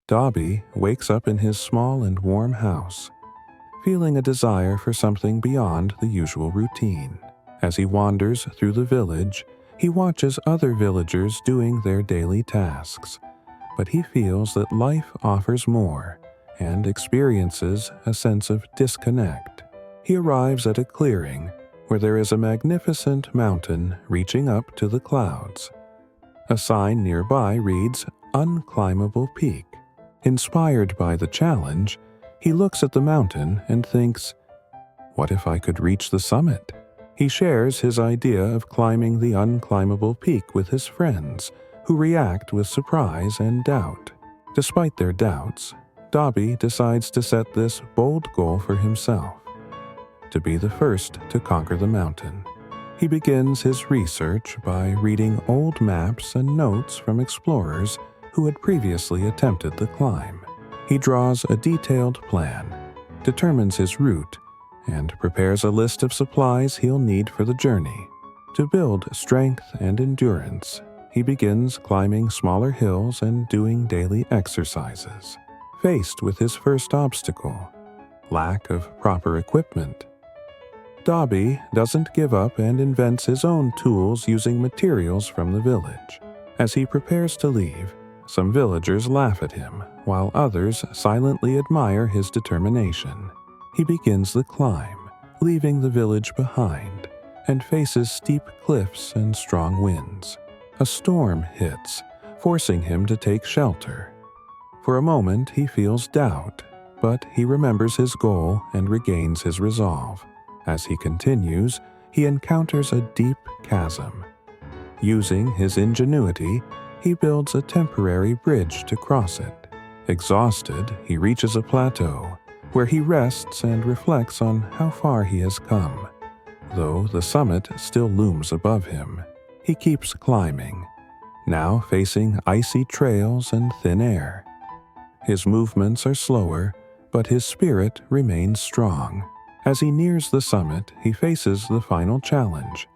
Dobby wakes up in his small and warm house, feeling a desire for something beyond the usual routine. As he wanders through the village, he watches other villagers doing their daily tasks, but he feels that life offers more and experiences a sense of disconnect. He arrives at a clearing where there is a magnificent mountain reaching up to the clouds. A sign nearby reads, "Unclimbable Peak." Inspired by the challenge, he looks at the mountain and thinks, "What if I could reach the summit?" He shares his idea of climbing the unclimbable peak with his friends, who react with surprise and doubt. Despite their doubts, Dobby decides to set this bold goal for himself: to be the first to conquer the mountain. He begins his research by reading old maps and notes from explorers who had previously attempted the climb. He draws a detailed plan, determines his route, and prepares a list of supplies he'll need for the journey. To build strength and endurance, he begins climbing smaller hills and doing daily exercises. Faced with his first obstacle, lack of proper equipment, Dobby doesn't give up and invents his own tools using materials from the village. As he prepares to leave, some villagers laugh at him, while others silently admire his determination. He begins the climb, leaving the village behind, and faces steep cliffs and strong winds. A storm hits, forcing him to take shelter. For a moment he feels doubt, but he remembers his goal and regains his resolve. As he continues, he encounters a deep chasm. Using his ingenuity, he builds a temporary bridge to cross it. Exhausted, he reaches a plateau, where he rests and reflects on how far he has come. Though the summit still looms above him, he keeps climbing, now facing icy trails and thin air. His movements are slower, but his spirit remains strong. As he nears the summit, he faces the final challenge,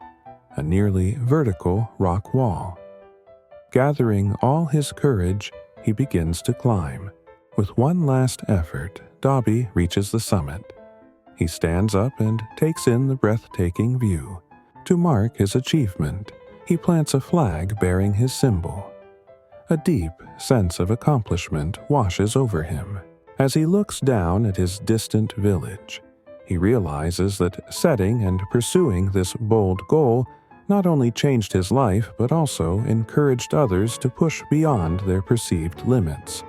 a nearly vertical rock wall. Gathering all his courage, he begins to climb. With one last effort, Dobby reaches the summit. He stands up and takes in the breathtaking view. To mark his achievement, he plants a flag bearing his symbol. A deep sense of accomplishment washes over him. As he looks down at his distant village, he realizes that setting and pursuing this bold goal not only changed his life but also encouraged others to push beyond their perceived limits.